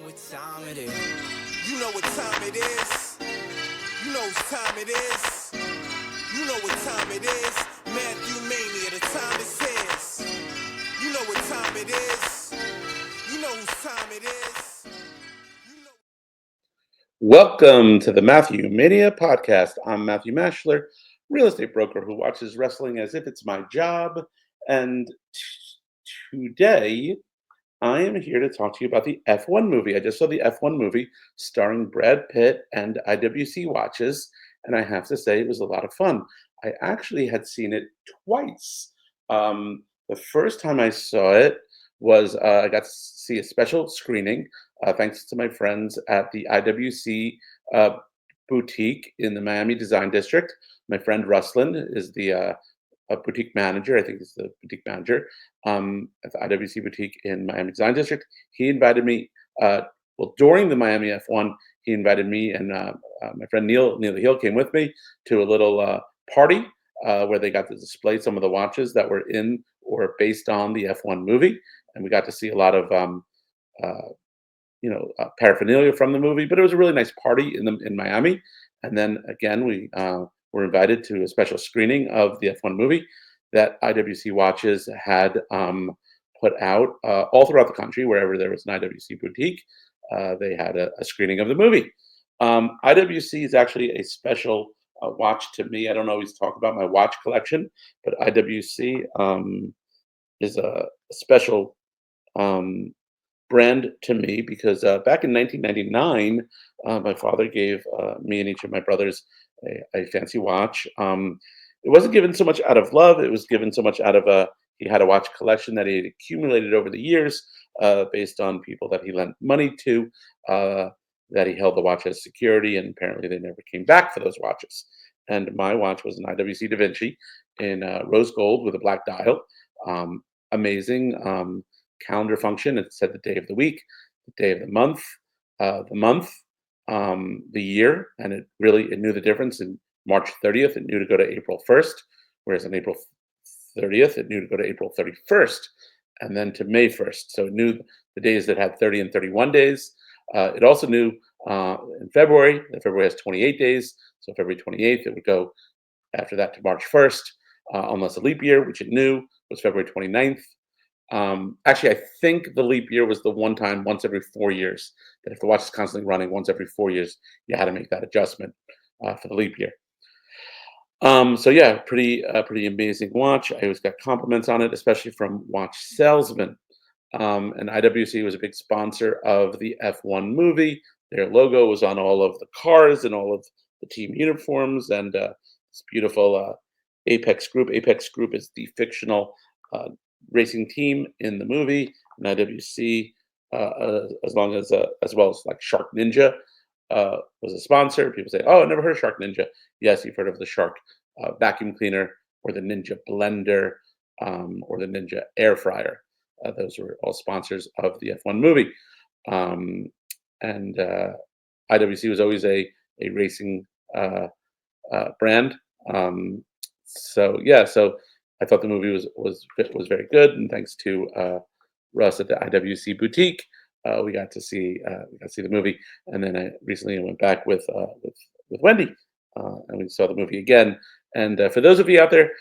what time it is. You know what time it is. You know whose time it is. You know what time it is. Matthew Mania, the time is his. You know what time it is. You know whose time it is. You know. Welcome to the Matthew Mania podcast. I'm Matthew Mashler, real estate broker who watches wrestling as if it's my job. And today I am here to talk to you about the F1 movie. I just saw the F1 movie starring Brad Pitt and IWC watches, and I have to say it was a lot of fun. I actually had seen it twice. The first time I saw it was I got to see a special screening thanks to my friends at the IWC boutique in the Miami Design District. My friend Ruslan is the a boutique manager. I think he's the boutique manager at the IWC boutique in Miami Design District. He invited me. During the Miami F1, he invited me and my friend Neil the Heel came with me to a little party where they got to display some of the watches that were in or based on the F1 movie, and we got to see a lot of paraphernalia from the movie. But it was a really nice party in Miami. And then again, we were invited to a special screening of the F1 movie that IWC Watches had put out all throughout the country. Wherever there was an IWC boutique, they had a screening of the movie. IWC is actually a special watch to me. I don't always talk about my watch collection, but IWC is a special brand to me because back in 1999, my father gave me and each of my brothers a fancy watch. It wasn't given so much out of love; it was given so much out of he had a watch collection that he had accumulated over the years, based on people that he lent money to, that he held the watch as security, and apparently they never came back for those watches. And my watch was an IWC Da Vinci in rose gold with a black dial. Amazing. Calendar function. It said the day of the week, the day of the month, the year, and it knew the difference. In March 30th, it knew to go to April 1st, whereas on April 30th, it knew to go to April 31st, and then to May 1st. So it knew the days that had 30 and 31 days. It also knew in February, that February has 28 days, so February 28th, it would go after that to March 1st, unless a leap year, which it knew was February 29th. Actually, I think the leap year was the one time once every 4 years that if the watch is constantly running once every 4 years, you had to make that adjustment for the leap year. So yeah, pretty amazing watch. I always got compliments on it, especially from watch salesmen. And IWC was a big sponsor of the F1 movie. Their logo was on all of the cars and all of the team uniforms, and this beautiful Apex Group. Apex Group is the fictional racing team in the movie, and IWC, as well as like Shark Ninja, was a sponsor. People say, "Oh, I never heard of Shark Ninja." Yes, you've heard of the Shark vacuum cleaner, or the Ninja blender, or the Ninja air fryer. Those were all sponsors of the F1 movie, and IWC was always a racing brand. So I thought the movie was very good, and thanks to Russ at the IWC boutique, we got to see the movie. And then I recently went back with Wendy, and we saw the movie again. And for those of you out there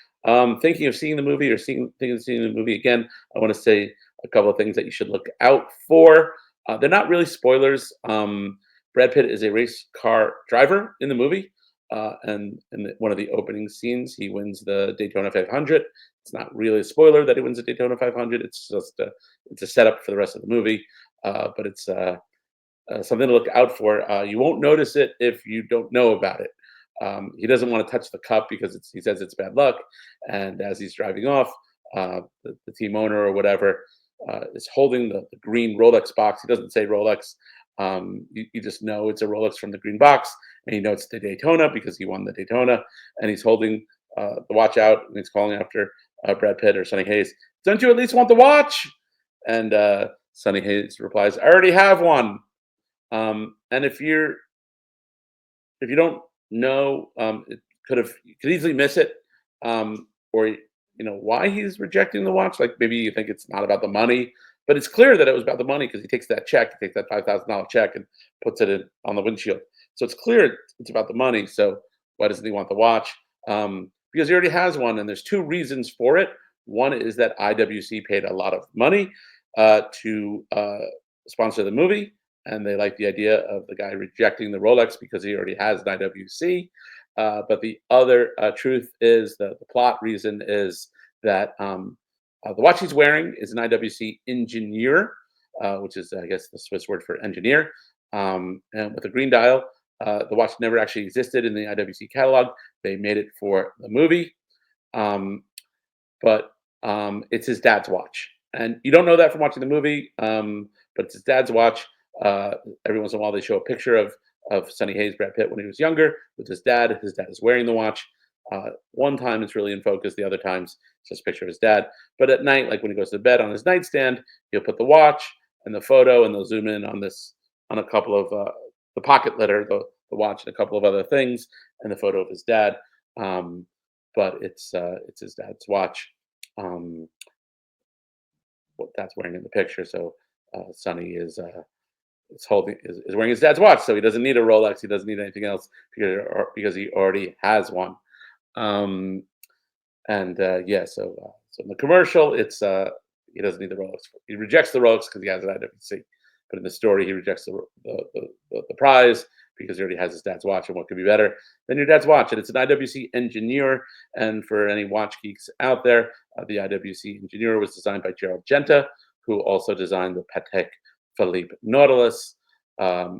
thinking of seeing the movie or thinking of seeing the movie again, I want to say a couple of things that you should look out for. They're not really spoilers. Brad Pitt is a race car driver in the movie. And in one of the opening scenes, he wins the Daytona 500. It's not really a spoiler that he wins the Daytona 500. It's just a setup for the rest of the movie. But it's something to look out for. You won't notice it if you don't know about it. He doesn't want to touch the cup because he says it's bad luck. And as he's driving off, the team owner or whatever is holding the green Rolex box. He doesn't say Rolex. You just know it's a Rolex from the green box, and you know it's the Daytona because he won the Daytona, and he's holding the watch out, and he's calling after Brad Pitt or Sonny Hayes. Don't you at least want the watch? And Sonny Hayes replies, "I already have one." And if you don't know, you could easily miss it, or why he's rejecting the watch. Like maybe you think it's not about the money. but it's clear that it was about the money because he takes that check, he takes that $5,000 check and puts it on the windshield. So it's clear it's about the money. So why doesn't he want the watch? Because he already has one, and there's two reasons for it. One is that IWC paid a lot of money to sponsor the movie, and they like the idea of the guy rejecting the Rolex because he already has an IWC. But the other truth is the plot reason is that the watch he's wearing is an IWC engineer, which is, I guess, the Swiss word for engineer, and with a green dial. The watch never actually existed in the IWC catalog. They made it for the movie, but it's his dad's watch. And you don't know that from watching the movie, but it's his dad's watch. Every once in a while, they show a picture of Sonny Hayes, Brad Pitt, when he was younger with his dad. His dad is wearing the watch. One time it's really in focus. The other times it's just a picture of his dad. But at night, like when he goes to bed on his nightstand, he'll put the watch and the photo, and they'll zoom in on a couple of the pocket letter, the watch, and a couple of other things, and the photo of his dad. But it's his dad's watch. What that's wearing in the picture. So Sonny is wearing his dad's watch, so he doesn't need a Rolex. He doesn't need anything else because he already has one. So in the commercial, it's he doesn't need the Rolex. He rejects the Rolex because he has an IWC. But in the story, he rejects the prize because he already has his dad's watch, and what could be better than your dad's watch? And it's an IWC engineer. And for any watch geeks out there, the IWC engineer was designed by Gerald Genta, who also designed the Patek Philippe Nautilus. I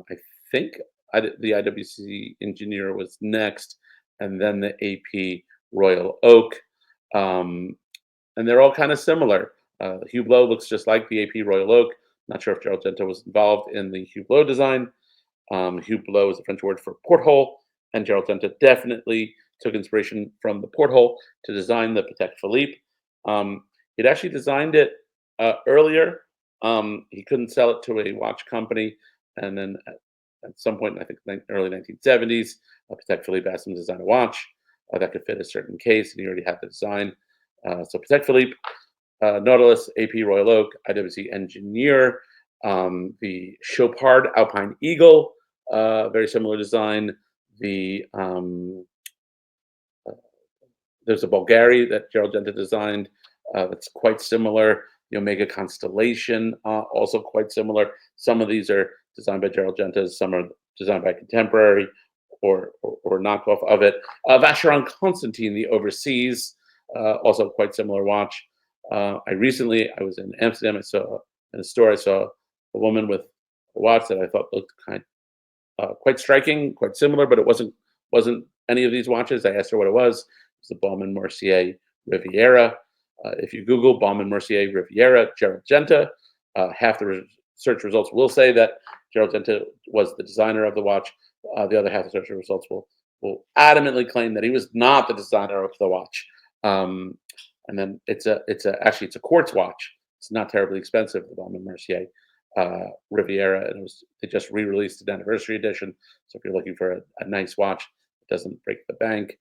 think the IWC engineer was next, and then the AP Royal Oak. And they're all kind of similar. The Hublot looks just like the AP Royal Oak. Not sure if Gerald Genta was involved in the Hublot design. Hublot is a French word for porthole, and Gerald Genta definitely took inspiration from the porthole to design the Patek Philippe. He'd actually designed it earlier. He couldn't sell it to a watch company, and then at some point, I think early 1970s, Patek Philippe asked him to design a watch that could fit a certain case, and he already had the design. So Patek Philippe, Nautilus, AP Royal Oak, IWC Engineer, the Chopard Alpine Eagle, very similar design. There's a Bulgari that Gerald Genta designed that's quite similar. The Omega Constellation, also quite similar. Some of these are designed by Gerald Genta, some are designed by contemporary or knockoff of it. Vacheron Constantin, the Overseas, also quite similar watch. I was in Amsterdam. I saw in a store. I saw a woman with a watch that I thought looked quite striking, quite similar, but it wasn't any of these watches. I asked her what it was. It's the Baume & Mercier Riviera. If you Google Baume & Mercier Riviera Gerald Genta, half the search results will say that Gerald Genta was the designer of the watch. The other half of the search results will adamantly claim that he was not the designer of the watch. And then it's a quartz watch. It's not terribly expensive, the Baume & Mercier Riviera, and they just re-released an anniversary edition. So if you're looking for a nice watch that doesn't break the bank,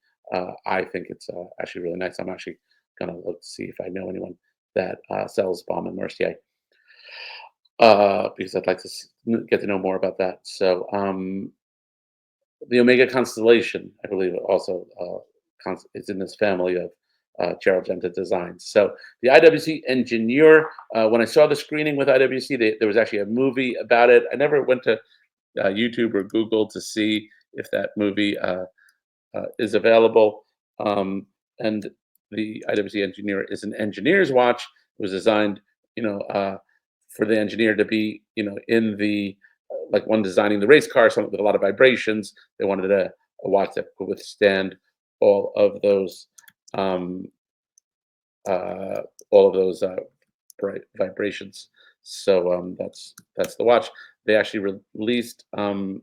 I think it's actually really nice. I'm actually gonna look to see if I know anyone that sells Baume & Mercier because I'd like to get to know more about that. So the Omega Constellation, I believe, also is in this family of Gerald Genta designs. So the IWC Engineer, when I saw the screening with IWC, there was actually a movie about it. I never went to YouTube or Google to see if that movie is available. And the IWC Engineer is an engineer's watch. It was designed, for the engineer to be, in the like one designing the race car, something with a lot of vibrations. They wanted a watch that could withstand all of those bright vibrations. So that's the watch. They actually released they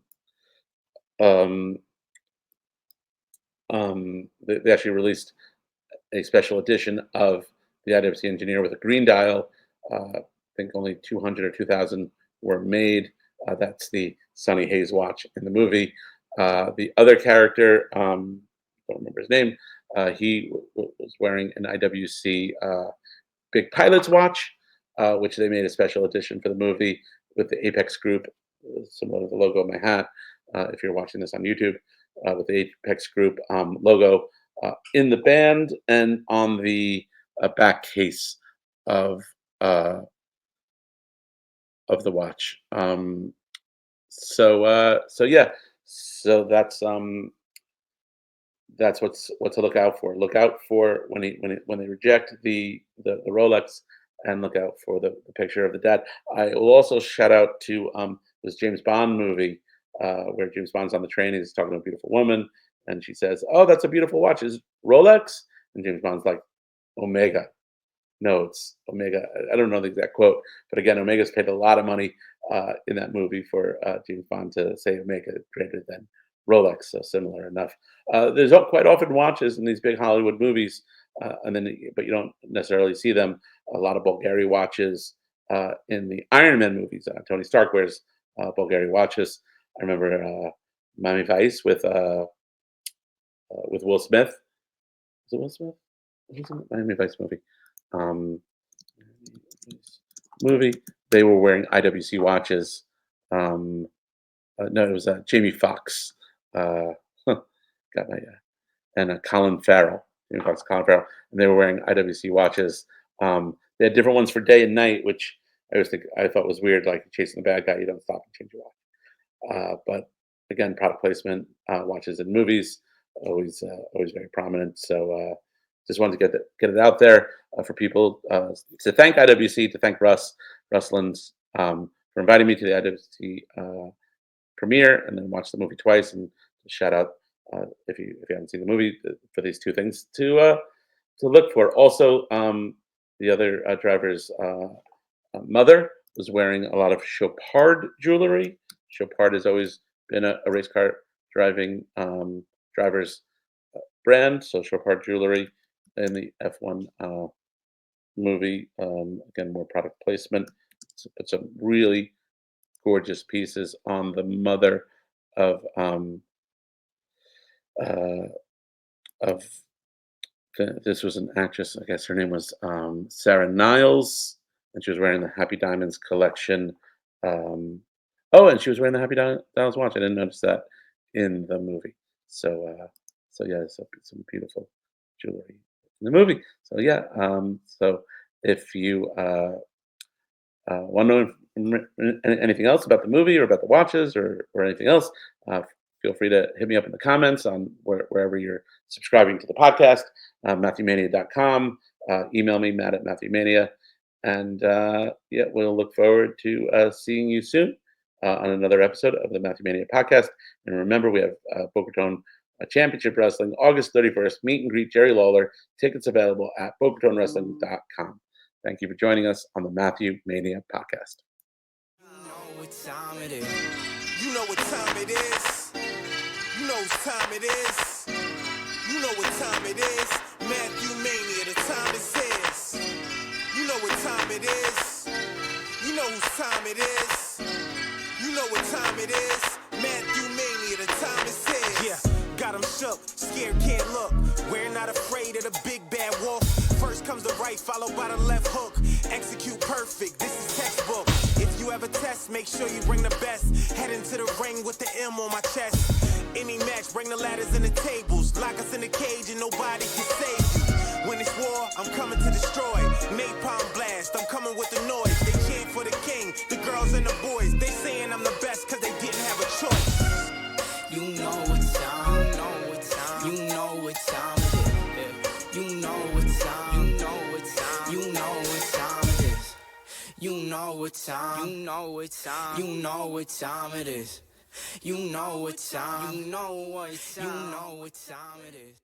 actually released a special edition of the IWC Engineer with a green dial. I think only 200 or 2,000 were made. That's the Sonny Hayes watch in the movie. The other character, don't remember his name, he was wearing an IWC Big Pilot's watch. which they made a special edition for the movie with the Apex Group, similar to the logo of my hat. If you're watching this on YouTube, with the Apex Group logo in the band and on the back case of uh, of the watch. So yeah, so that's what to look out for. Look out for when they reject the Rolex, and look out for the picture of the dad. I will also shout out to this James Bond movie where James Bond's on the train. He's talking to a beautiful woman, and she says, "Oh, that's a beautiful watch. Is it Rolex?" And James Bond's like, "Omega." No, it's Omega. I don't know the exact quote, but again, Omega's paid a lot of money in that movie for James Bond to say Omega greater than Rolex. So similar enough. There's quite often watches in these big Hollywood movies, but you don't necessarily see them. A lot of Bulgari watches in the Iron Man movies. Tony Stark wears Bulgari watches. I remember Miami Vice with Will Smith. Is it Will Smith? Who's in the Miami Vice movie? Um, movie. They were wearing IWC watches. No, it was Jamie Foxx. Uh, got my and Colin Farrell. Jamie Foxx, Colin Farrell, and they were wearing IWC watches. They had different ones for day and night, which I thought was weird. Like chasing the bad guy, you don't stop and change your watch. But again, product placement, watches in movies, always very prominent. So just wanted to get it out there for people to thank IWC, to thank Ruslands for inviting me to the IWC premiere, and then watch the movie twice. And shout out if you haven't seen the movie for these two things to look for. Also, the other driver's mother was wearing a lot of Chopard jewelry. Chopard has always been a race car driving driver's brand, so Chopard jewelry in the F1 movie. Again, more product placement. So put some really gorgeous pieces on the mother of uh, of this was an actress. I guess her name was Sarah Niles, and she was wearing the Happy Diamonds collection. Oh, and she was wearing the Happy Diamonds watch. I didn't notice that in the movie. So yeah, some beautiful jewelry in the movie. So yeah, so if you want to know anything else about the movie or about the watches or anything else, feel free to hit me up in the comments on wherever you're subscribing to the podcast, MatthewMania.com. Email me, Matt at MatthewMania. And yeah, we'll look forward to seeing you soon on another episode of the Matthew Mania podcast. And remember, we have Boca Raton Championship Wrestling, August 31st, meet and greet Jerry Lawler. Tickets available at BocaRatonWrestling.com. Thank you for joining us on the Matthew Mania podcast. You know what time it is. You know what time it is. You know what time it is. You know what time it is. Matthew Mania, the time is his. You know what time it is. You know whose time it is. You know what time it is. Matthew Mania, the time is his. Yeah, got him shook, scared, can't look. We're not afraid of the big bad wolf. First comes the right, followed by the left hook. Execute perfect, this is textbook. If you ever test, make sure you bring the best. Head into the ring with the M on my chest. Any match, bring the ladders and the tables. Lock us in the cage and nobody can save you. When it's war, I'm coming to destroy. Napalm blast, I'm coming with the noise. They chant for the king, the girls and the boys. They saying I'm the best cause they didn't have a choice. You know what time, you know what time, you know what time it is. You know what time, you know what time, you know what time it is. You know what time, you know what time, you know what time it is. You know what time, you know what time, you know what time it is.